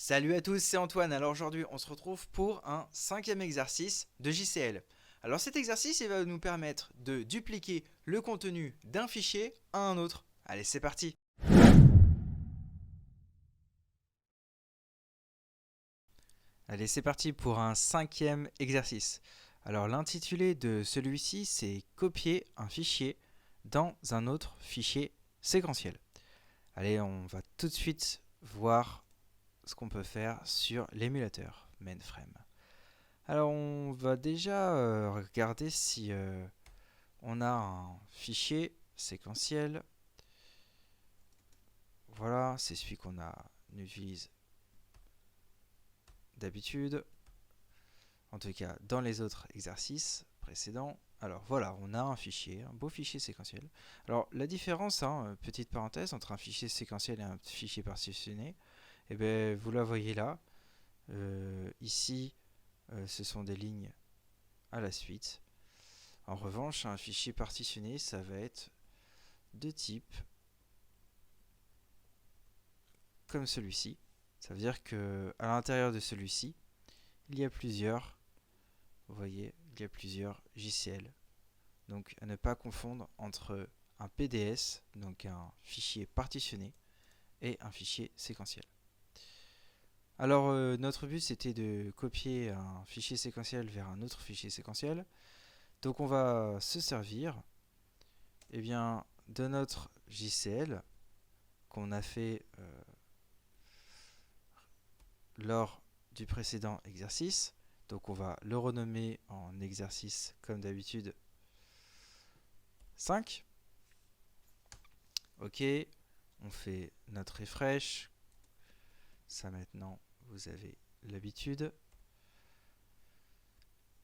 Salut à tous, c'est Antoine. Alors aujourd'hui, on se retrouve pour un cinquième exercice de JCL. Alors cet exercice, il va nous permettre de dupliquer le contenu d'un fichier à un autre. Allez, c'est parti. Allez, c'est parti pour un cinquième exercice. Alors l'intitulé de celui-ci, c'est copier un fichier dans un autre fichier séquentiel. Allez, on va tout de suite voir ce qu'on peut faire sur l'émulateur mainframe. Alors on va déjà regarder si on a un fichier séquentiel. Voilà, c'est celui qu'on utilise d'habitude, en tout cas dans les autres exercices précédents. Alors voilà, on a un fichier, un beau fichier séquentiel. Alors la différence, petite parenthèse, entre un fichier séquentiel et un fichier partitionné, eh bien, vous la voyez là. Ici, ce sont des lignes à la suite. En revanche, un fichier partitionné, ça va être de type comme celui-ci. Ça veut dire que à l'intérieur de celui-ci, il y a plusieurs, vous voyez, il y a plusieurs JCL. Donc à ne pas confondre entre un PDS, donc un fichier partitionné, et un fichier séquentiel. Alors notre but c'était de copier un fichier séquentiel vers un autre fichier séquentiel. Donc on va se servir de notre JCL qu'on a fait lors du précédent exercice. Donc on va le renommer en exercice comme d'habitude 5. Ok, on fait notre refresh. Ça maintenant, vous avez l'habitude.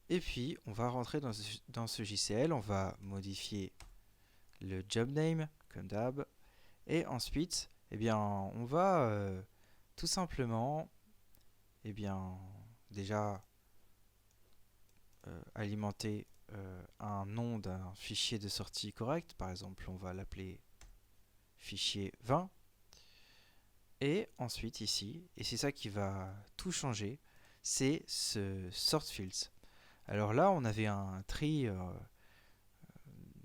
Et puis, on va rentrer dans ce JCL. On va modifier le job name, comme d'hab. Et ensuite, on va tout simplement, déjà alimenter un nom d'un fichier de sortie correct. Par exemple, on va l'appeler fichier 20. Et ensuite ici, et c'est ça qui va tout changer, c'est ce sort fields. Alors là, on avait un tree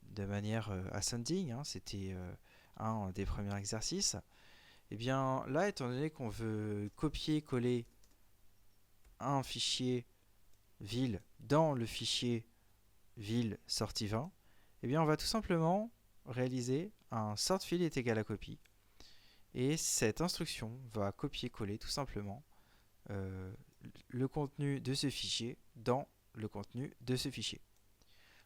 de manière ascending, c'était un des premiers exercices. Et bien là, étant donné qu'on veut copier-coller un fichier ville dans le fichier ville sortie 20, on va tout simplement réaliser un sort field est égal à copie. Et cette instruction va copier-coller tout simplement le contenu de ce fichier dans le contenu de ce fichier.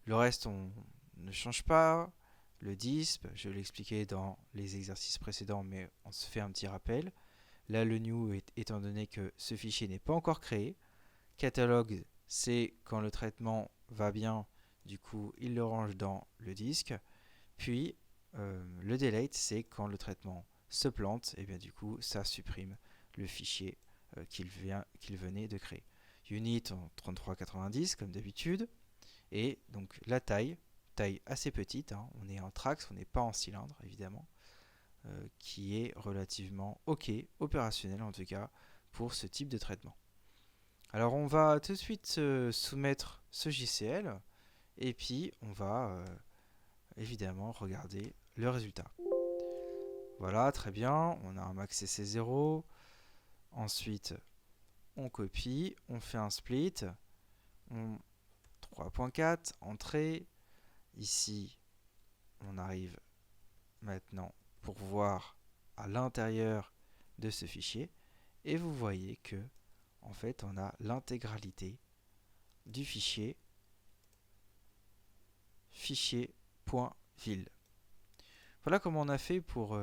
Le reste, on ne change pas. Le disp, je l'ai expliqué dans les exercices précédents, mais on se fait un petit rappel. Là, le new, étant donné que ce fichier n'est pas encore créé. Catalogue, c'est quand le traitement va bien, du coup, il le range dans le disque. Puis, le delete, c'est quand le traitement se plante, et bien du coup, ça supprime le fichier qu'il venait de créer. Unit en 3390, comme d'habitude. Et donc la taille assez petite, on est en trax, on n'est pas en cylindre évidemment, qui est relativement ok, opérationnel en tout cas, pour ce type de traitement. Alors on va tout de suite soumettre ce JCL, et puis on va évidemment regarder le résultat. Voilà, très bien, on a un max CC0, ensuite on copie, on fait un split, 3.4, entrée, ici on arrive maintenant pour voir à l'intérieur de ce fichier, et vous voyez que en fait on a l'intégralité du fichier.vil. Voilà comment on a fait pour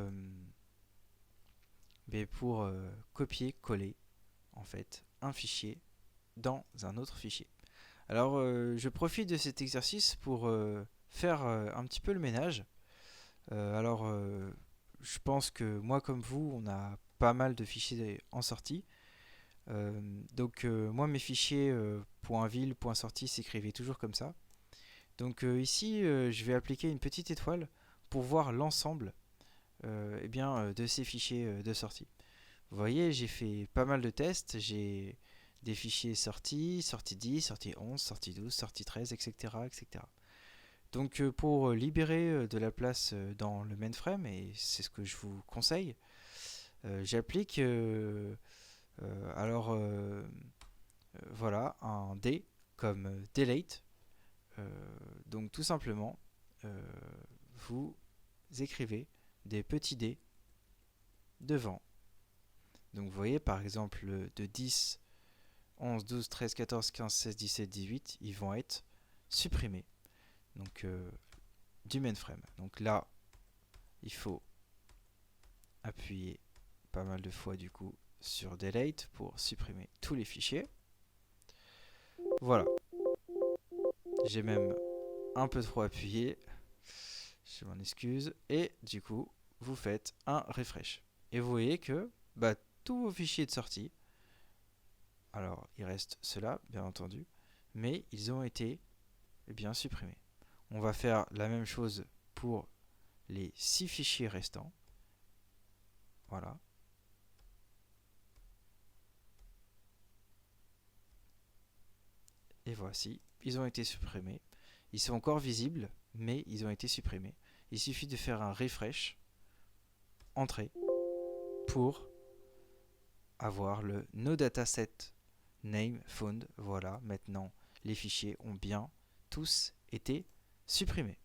copier-coller en fait un fichier dans un autre fichier. Alors je profite de cet exercice pour faire un petit peu le ménage. Je pense que moi comme vous, on a pas mal de fichiers en sortie. Moi mes fichiers .vil, .sortie s'écrivaient toujours comme ça. Donc ici je vais appliquer une petite étoile pour voir l'ensemble de ces fichiers de sortie. Vous voyez, j'ai fait pas mal de tests. J'ai des fichiers sortis, sortie 10, sortie 11, sortie 12, sortie 13, etc. etc. Donc pour libérer de la place dans le mainframe, et c'est ce que je vous conseille, j'applique voilà un D comme delete. Donc tout simplement, vous écrivez des petits D devant. Donc vous voyez par exemple de 10, 11, 12, 13, 14, 15, 16, 17, 18, ils vont être supprimés. Donc du mainframe. Donc là, il faut appuyer pas mal de fois du coup sur delete pour supprimer tous les fichiers. Voilà. J'ai même un peu trop appuyé. Je m'en excuse. Et du coup, vous faites un refresh. Et vous voyez que tous vos fichiers de sortie, alors il reste ceux-là, bien entendu, mais ils ont été bien supprimés. On va faire la même chose pour les 6 fichiers restants. Voilà. Et voici, ils ont été supprimés. Ils sont encore visibles, mais ils ont été supprimés. Il suffit de faire un refresh, entrée, pour avoir le no dataset name found. Voilà, maintenant les fichiers ont bien tous été supprimés.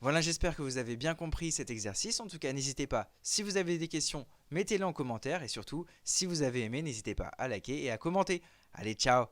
Voilà, j'espère que vous avez bien compris cet exercice. En tout cas, n'hésitez pas, si vous avez des questions, mettez-les en commentaire. Et surtout, si vous avez aimé, n'hésitez pas à liker et à commenter. Allez, ciao!